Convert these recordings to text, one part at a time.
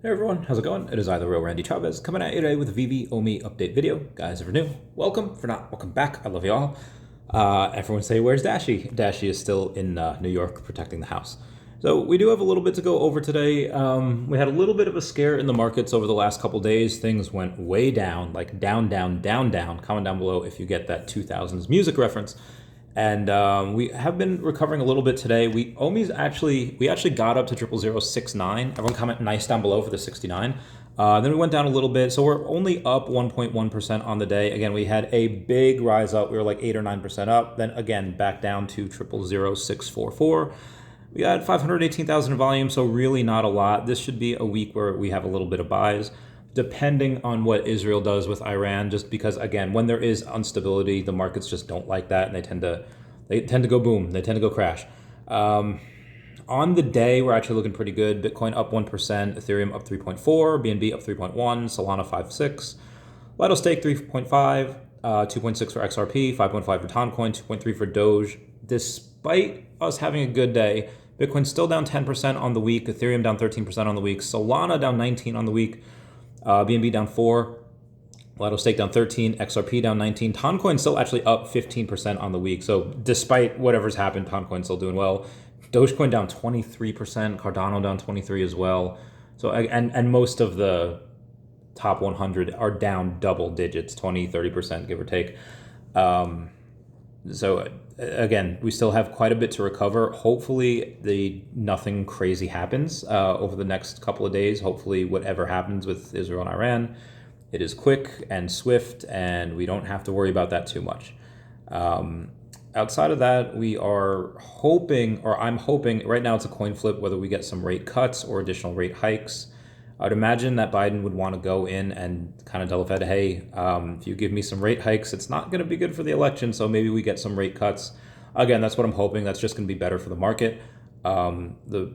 Hey everyone, how's it going? It is I, the real Randy Chavez, coming at you today with a Veve OMI update video. Guys, if you're new, welcome. If you're not, welcome back. I love you all. Everyone say, where's Dashie? Dashie is still in New York protecting the house. So we do have a little bit to go over today. We had a little bit of a scare in the markets over the last couple days. Things went way down, like down. Comment down below if you get that 2000s music reference. And we have been recovering a little bit today. We actually got up to 00069. Everyone comment nice down below for the 69. Then we went down a little bit, so we're only up 1.1% on the day. Again, we had a big rise up. We were like 8 or 9% up. Then again, back down to 0000644. We got 518,000 in volume, so really not a lot. This should be a week where we have a little bit of buys, depending on what Israel does with Iran, just because, again, when there is instability, the markets just don't like that, and they tend to go boom. They tend to go crash. On the day, we're actually looking pretty good. Bitcoin up 1%, Ethereum up 3.4%, BNB up 3.1%, Solana 5.6%, Lido Stake 3.5%, 2.6 for XRP, 5.5 for Toncoin, 2.3 for Doge. Despite us having a good day, Bitcoin's still down 10% on the week, Ethereum down 13% on the week, Solana down 19% on the week, BNB down 4%, Lido Stake down 13%, XRP down 19%. Toncoin still actually up 15% on the week. So despite whatever's happened, Toncoin's still doing well. Dogecoin down 23%, Cardano down 23% as well. So and most of the top 100 are down double digits, 20-30%, give or take. So again, we still have quite a bit to recover. Hopefully nothing crazy happens over the next couple of days. Hopefully whatever happens with Israel and Iran, it is quick and swift and we don't have to worry about that too much. Outside of that, we are hoping, or I'm hoping, right now it's a coin flip whether we get some rate cuts or additional rate hikes. I'd imagine that Biden would want to go in and kind of tell the Fed, hey, if you give me some rate hikes, it's not going to be good for the election, so maybe we get some rate cuts. Again, that's what I'm hoping. That's just going to be better for the market. The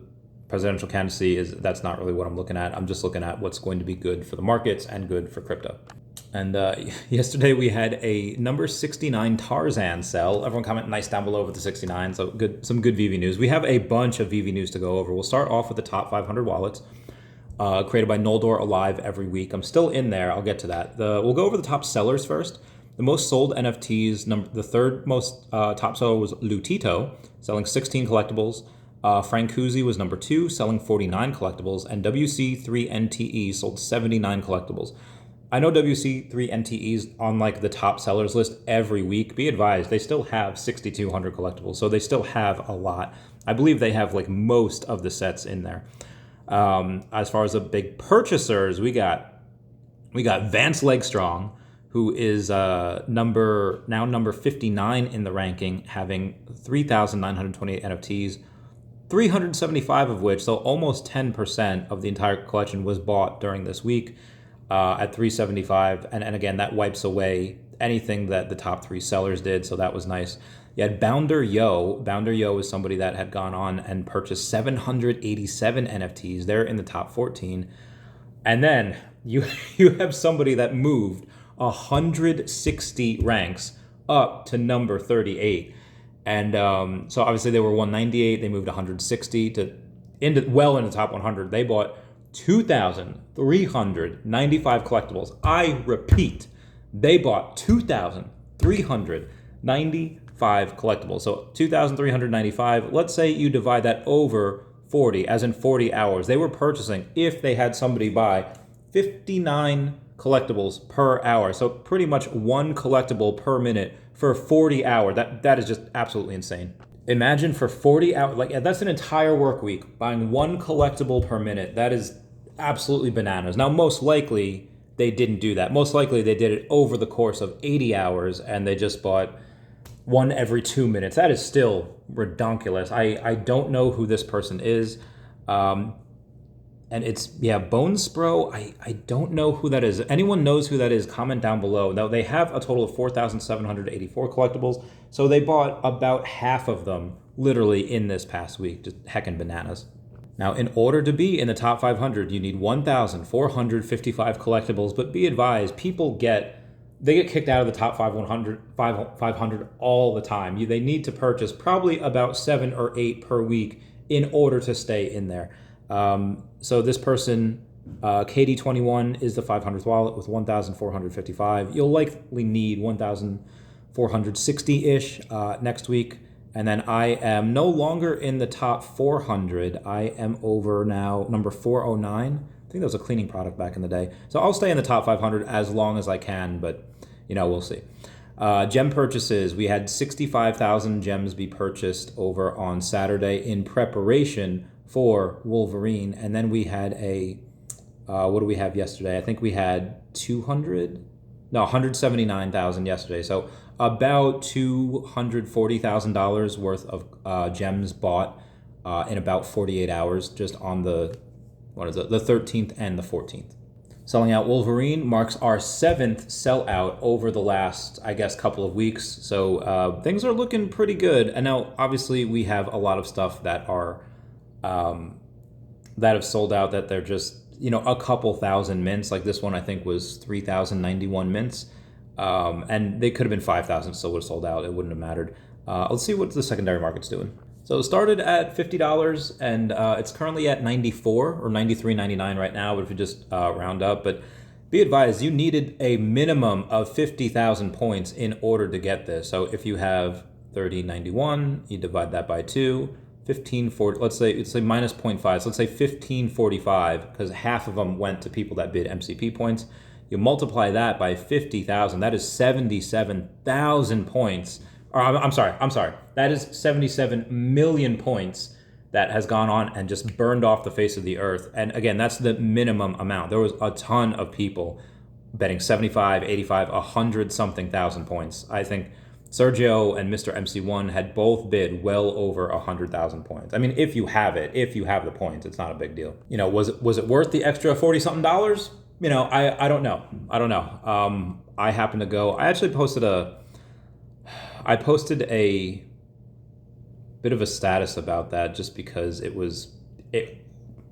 presidential candidacy that's not really what I'm looking at. I'm just looking at what's going to be good for the markets and good for crypto. And yesterday we had a number 69 Tarzan sell. Everyone comment nice down below with the 69. So some good Veve news. We have a bunch of Veve news to go over. We'll start off with the top 500 wallets. Created by Noldor Alive every week. I'm still in there. I'll get to that. We'll go over the top sellers first. The most sold NFTs, the third most top seller was Lutito, selling 16 collectibles. Frankuzi was number 2, selling 49 collectibles. And WC3NTE sold 79 collectibles. I know WC3NTE's on like the top sellers list every week. Be advised, they still have 6,200 collectibles. So they still have a lot. I believe they have like most of the sets in there. As far as the big purchasers, we got Vance Legstrong, who is number 59 in the ranking, having 3,928 NFTs, 375 of which, so almost 10% of the entire collection was bought during this week at 375. And again, that wipes away anything that the top 3 sellers did, so that was nice. You had Bounder Yo. Bounder Yo is somebody that had gone on and purchased 787 NFTs. They're in the top 14. And then you have somebody that moved 160 ranks up to number 38. And so obviously they were 198. They moved 160 into the top 100. They bought 2,395 collectibles. I repeat, they bought 2,395 collectibles. So 2,395, let's say you divide that over 40, as in 40 hours. They were purchasing, if they had somebody buy, 59 collectibles per hour. So pretty much one collectible per minute for 40 hours. That is just absolutely insane. Imagine for 40 hours, like that's an entire work week, buying one collectible per minute. That is absolutely bananas. Now, most likely they didn't do that. Most likely they did it over the course of 80 hours and they just bought one every 2 minutes. That is still redonkulous. I don't know who this person is. And it's, Bonespro. I don't know who that is. If anyone knows who that is, comment down below. Now, they have a total of 4,784 collectibles. So they bought about half of them literally in this past week. Just heckin' bananas. Now, in order to be in the top 500, you need 1,455 collectibles. But be advised, they get kicked out of the top 500 all the time. They need to purchase probably about 7 or 8 per week in order to stay in there. So this person KD21 is the 500th wallet with 1,455. You'll likely need 1,460-ish next week. And then I am no longer in the top 400. I am over now number 409. I think that was a cleaning product back in the day. So I'll stay in the top 500 as long as I can, but we'll see. Gem purchases. We had 65,000 gems be purchased over on Saturday in preparation for Wolverine. And then we had what do we have yesterday? I think we had 179,000 yesterday. So about $240,000 worth of gems bought in about 48 hours, just on the 13th and the 14th. Selling out Wolverine marks our 7th sellout over the last, I guess, couple of weeks. So things are looking pretty good. And now, obviously, we have a lot of stuff that are that have sold out, that they're just a couple thousand mints. Like this one, I think was 3,091 mints. And they could have been 5,000, still would have sold out. It wouldn't have mattered. Let's see what the secondary market's doing. So it started at $50 and it's currently at $94 or $93.99 right now, but if you just round up. But be advised, you needed a minimum of 50,000 points in order to get this. So if you have 3091, you divide that by 2, 1540, let's say minus 0.5. So let's say 1545, because half of them went to people that bid MCP points. You multiply that by 50,000, that is 77,000 points. Or I'm sorry. That is 77 million points that has gone on and just burned off the face of the earth. And again, that's the minimum amount. There was a ton of people betting 75, 85, 100 something thousand points. I think Sergio and Mr. MC1 had both bid well over 100,000 points. I mean, if you have the points, it's not a big deal. Was it worth the extra 40 something dollars? I don't know. I happen to go. I actually posted a bit of a status about that just because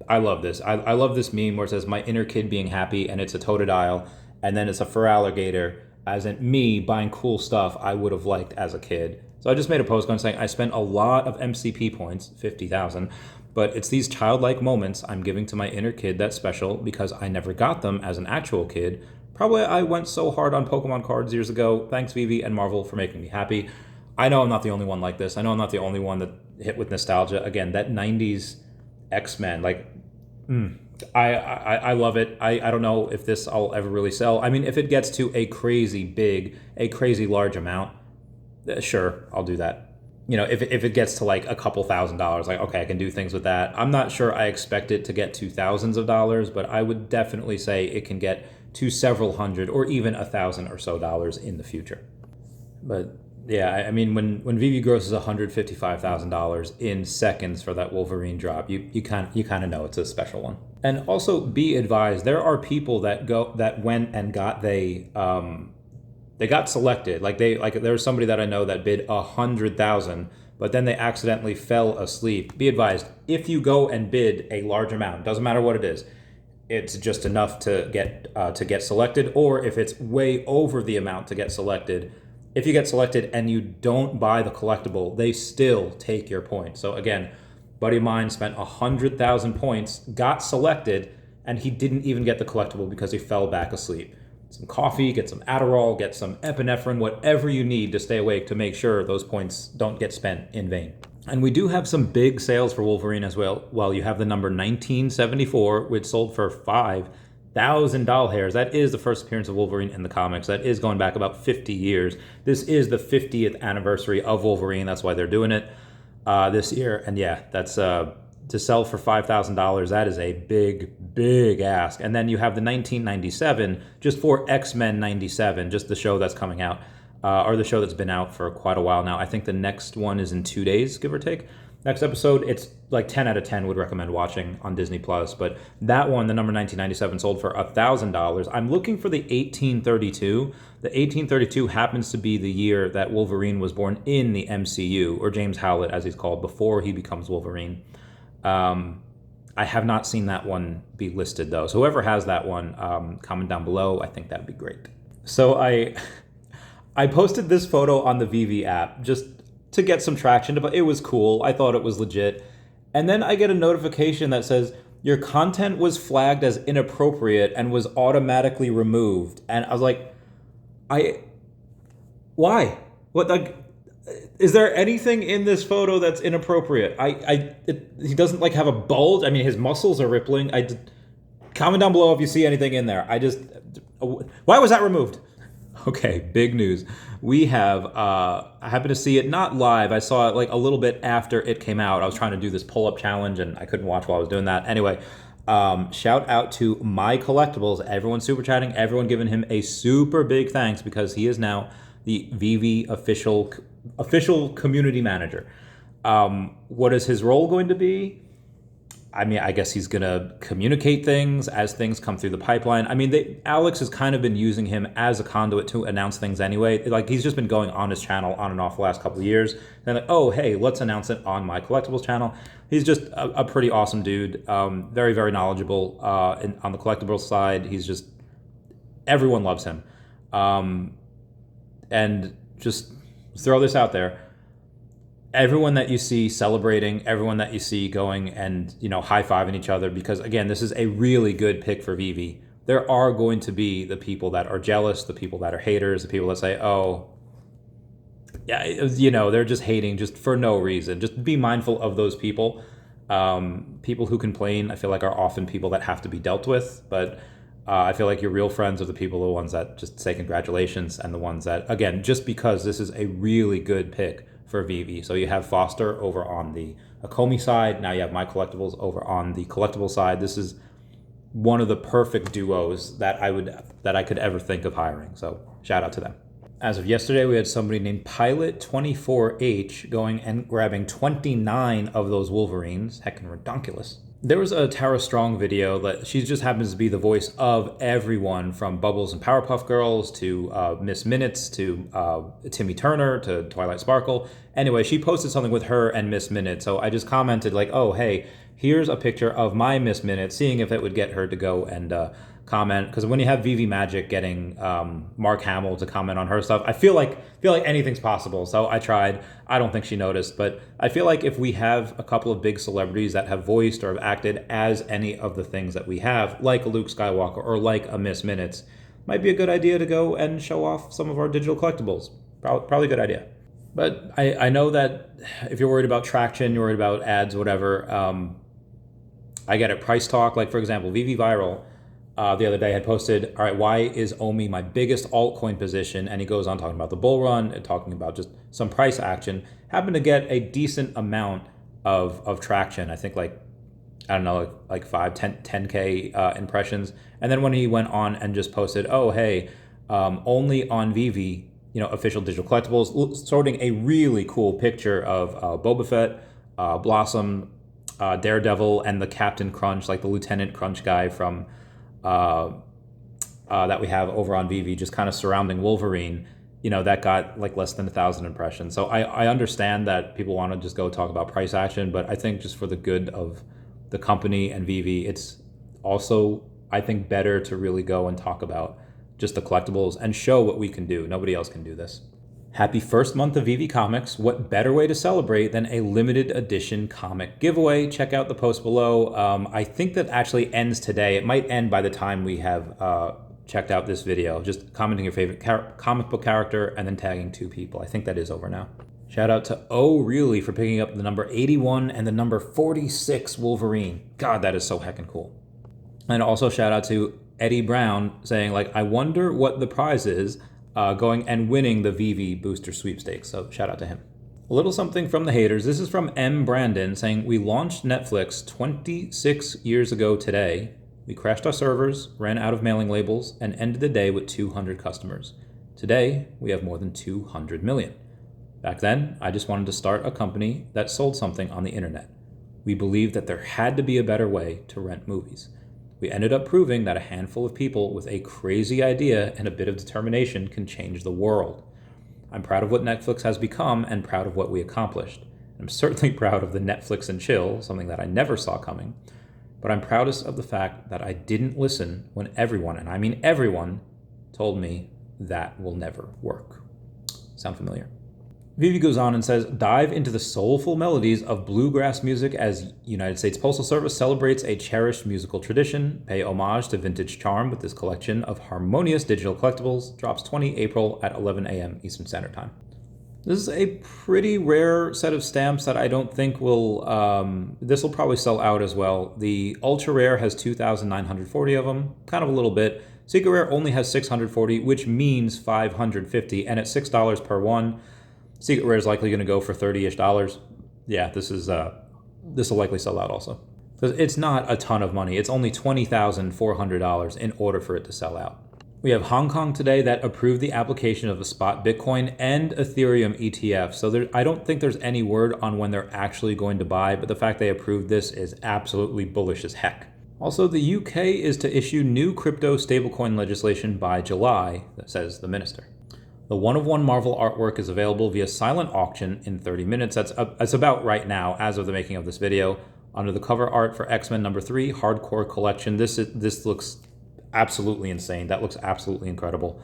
I love this. I love this meme where it says my inner kid being happy, and it's a toted aisle, and then it's a fur alligator, as in me buying cool stuff I would have liked as a kid. So I just made a post going saying I spent a lot of MCP points, 50,000, but it's these childlike moments I'm giving to my inner kid that's special because I never got them as an actual kid. Probably I went so hard on Pokemon cards years ago. Thanks, Veve and Marvel, for making me happy. I know I'm not the only one like this. I know I'm not the only one that hit with nostalgia. Again, that 90s X-Men, I love it. I don't know if this I'll ever really sell. I mean, if it gets to a crazy large amount, sure, I'll do that. If it gets to like a couple $1,000s, like, okay, I can do things with that. I'm not sure I expect it to get to thousands of dollars, but I would definitely say it can get to several hundred or even $1,000 or so dollars in the future. But yeah, I mean, when Veve grosses $155,000 in seconds for that Wolverine drop, you kind of know it's a special one. And also be advised, there are people that went and got they got selected. There was somebody that I know that bid 100,000, but then they accidentally fell asleep. Be advised, if you go and bid a large amount, doesn't matter what it is, it's just enough to get selected, or if it's way over the amount to get selected. If you get selected and you don't buy the collectible, they still take your points. So again, buddy of mine spent 100,000 points, got selected, and he didn't even get the collectible because he fell back asleep. Some coffee, get some Adderall, get some epinephrine, whatever you need to stay awake to make sure those points don't get spent in vain. And we do have some big sales for Wolverine as well. Well, you have the number 1974, which sold for $5,000 That is the first appearance of Wolverine in the comics. That is going back about 50 years. This is the 50th anniversary of Wolverine. That's why they're doing it this year. And yeah, that's to sell for $5,000. That is a big ask. And then you have the 1997, just for X-Men 97, just the show that's coming out, or the show that's been out for quite a while now. I think the next one is in 2 days, give or take. Next episode, it's like 10 out of 10 would recommend watching on Disney+. But that one, the number 1997, sold for $1,000. I'm looking for the 1832. The 1832 happens to be the year that Wolverine was born in the MCU, or James Howlett, as he's called, before he becomes Wolverine. I have not seen that one be listed, though. So whoever has that one, comment down below. I think that'd be great. So I posted this photo on the Veve app just to get some traction, but it was cool. I thought it was legit. And then I get a notification that says, your content was flagged as inappropriate and was automatically removed. And I was like, why? What, like, is there anything in this photo that's inappropriate? He doesn't like have a bulge. I mean, his muscles are rippling. Comment down below if you see anything in there. Why was that removed? Okay, big news. We have, I happened to see it not live. I saw it like a little bit after it came out. I was trying to do this pull-up challenge and I couldn't watch while I was doing that. Anyway, shout out to My Collectibles. Everyone super chatting, everyone giving him a super big thanks because he is now the Veve official community manager. What is his role going to be? I mean, I guess he's going to communicate things as things come through the pipeline. I mean, Alex has kind of been using him as a conduit to announce things anyway. Like, he's just been going on his channel on and off the last couple of years. Then like, oh, hey, let's announce it on My Collectibles channel. He's just a pretty awesome dude. Very, very knowledgeable on the collectibles side. He's just, everyone loves him. And just throw this out there. Everyone that you see celebrating, everyone that you see going and, high-fiving each other, because again, this is a really good pick for Veve. There are going to be the people that are jealous, the people that are haters, the people that say, oh, yeah, they're just hating just for no reason. Just be mindful of those people. People who complain, I feel like, are often people that have to be dealt with, but I feel like your real friends are the people, the ones that just say congratulations, and the ones that, again, just because this is a really good pick for Veve. So you have Foster over on the OMI side. Now you have My Collectibles over on the collectible side. This is one of the perfect duos that I could ever think of hiring. So shout out to them. As of yesterday, we had somebody named Pilot24H going and grabbing 29 of those Wolverines. Heckin' redonkulous. There was a Tara Strong video that she just happens to be the voice of everyone from Bubbles and Powerpuff Girls to Miss Minutes to Timmy Turner to Twilight Sparkle. Anyway, she posted something with her and Miss Minutes. So I just commented like, oh, hey, here's a picture of my Miss Minutes, seeing if it would get her to go and comment. Because when you have Veve Magic getting Mark Hamill to comment on her stuff, I feel like anything's possible. So I tried. I don't think she noticed, but I feel like if we have a couple of big celebrities that have voiced or have acted as any of the things that we have, like a Luke Skywalker or like a Miss Minutes, might be a good idea to go and show off some of our digital collectibles. Probably a good idea. But I know that if you're worried about traction, you're worried about ads, whatever, I get it. Price talk, like for example, Veve Viral, the other day had posted, all right, why is OMI my biggest altcoin position? And he goes on talking about the bull run and talking about just some price action. Happened to get a decent amount of traction. I think like 10K impressions. And then when he went on and just posted, oh, hey, only on Veve, official digital collectibles, sorting a really cool picture of Boba Fett, Blossom, Daredevil, and the Captain Crunch, like the Lieutenant Crunch guy from that we have over on Veve, just kind of surrounding Wolverine, that got like less than 1,000 impressions. So I understand that people want to just go talk about price action, but I think just for the good of the company and Veve, it's also, I think, better to really go and talk about just the collectibles and show what we can do. Nobody else can do this. Happy first month of Veve Comics. What better way to celebrate than a limited edition comic giveaway? Check out the post below. I think that actually ends today. It might end by the time we have checked out this video. Just commenting your favorite comic book character and then tagging 2 people. I think that is over now. Shout out to Oh Really for picking up the number 81 and the number 46 Wolverine. God, that is so heckin' cool. And also shout out to Eddie Brown saying, like, I wonder what the prize is, going and winning the Veve booster sweepstakes. So shout out to him. A little something from the haters. This is from M. Brandon saying, we launched Netflix 26 years ago today. We crashed our servers, ran out of mailing labels, and ended the day with 200 customers. Today, we have more than 200 million. Back then, I just wanted to start a company that sold something on the internet. We believed that there had to be a better way to rent movies. We ended up proving that a handful of people with a crazy idea and a bit of determination can change the world. I'm proud of what Netflix has become and proud of what we accomplished. I'm certainly proud of the Netflix and chill, something that I never saw coming. But I'm proudest of the fact that I didn't listen when everyone, and I mean everyone, told me that will never work. Sound familiar? Veve goes on and says, dive into the soulful melodies of bluegrass music as United States Postal Service celebrates a cherished musical tradition. Pay homage to vintage charm with this collection of harmonious digital collectibles. Drops 20 April at 11 a.m. Eastern Standard Time. This is a pretty rare set of stamps that I don't think will, this will probably sell out as well. The ultra rare has 2,940 of them, kind of a little bit. Secret rare only has 640, which means 550, and at $6 per one, Secret rare is likely going to go for $30-ish. Yeah, this will likely sell out also. It's not a ton of money. It's only $20,400 in order for it to sell out. We have Hong Kong today that approved the application of a spot Bitcoin and Ethereum ETF. So I don't think there's any word on when they're actually going to buy, but the fact they approved this is absolutely bullish as heck. Also, the UK is to issue new crypto stablecoin legislation by July, says the minister. The one-of-one Marvel artwork is available via silent auction in 30 minutes. That's about right now, as of the making of this video. Under the cover art for X-Men #3 Hardcore Collection, this looks absolutely insane. That looks absolutely incredible.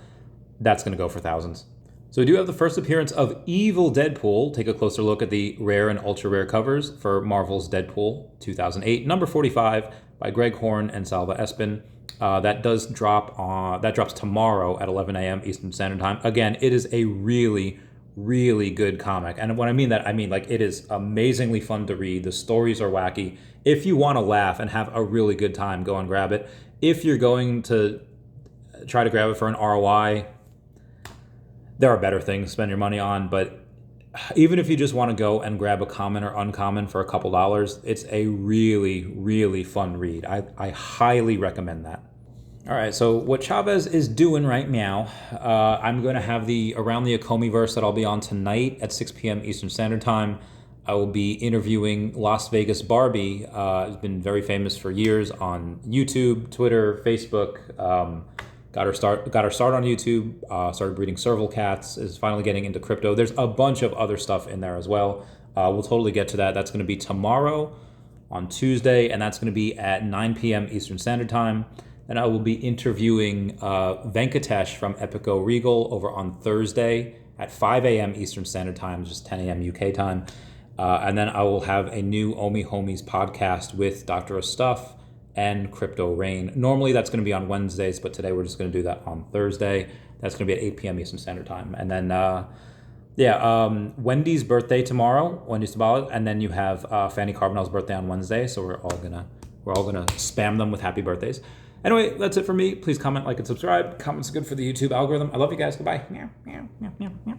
That's going to go for thousands. So we do have the first appearance of Evil Deadpool. Take a closer look at the rare and ultra rare covers for Marvel's Deadpool 2008, number 45 by Greg Horn and Salva Espin. That drops tomorrow at 11 a.m. Eastern Standard Time. Again, it is a really, really good comic. And when I mean that, I mean like it is amazingly fun to read. The stories are wacky. If you want to laugh and have a really good time, go and grab it. If you're going to try to grab it for an ROI, there are better things to spend your money on. But even if you just want to go and grab a common or uncommon for a couple dollars, it's a really, really fun read. I highly recommend that. All right, so what Chavez is doing right now, I'm going to have Around the Okomi-verse that I'll be on tonight at 6 p.m. Eastern Standard Time. I will be interviewing Las Vegas Barbie. Has been very famous for years on YouTube, Twitter, Facebook. Got her start on YouTube. Started breeding serval cats. Is finally getting into crypto. There's a bunch of other stuff in there as well. We'll totally get to that. That's going to be tomorrow on Tuesday, and that's going to be at 9 p.m. Eastern Standard Time. And I will be interviewing Venkatesh from Epico Regal over on Thursday at 5 a.m. Eastern Standard Time, just 10 a.m. UK time. And then I will have a new OMI Homies podcast with Dr. Stuff and Crypto Rain. Normally that's going to be on Wednesdays, but today we're just going to do that on Thursday. That's going to be at 8 p.m. Eastern Standard Time. And then, Wendy's birthday tomorrow, Wendy's Tabala, and then you have Fanny Carbonell's birthday on Wednesday. So we're all gonna spam them with happy birthdays. Anyway, that's it for me. Please comment, like, and subscribe. Comments are good for the YouTube algorithm. I love you guys. Goodbye. Meow, meow, meow, meow, meow.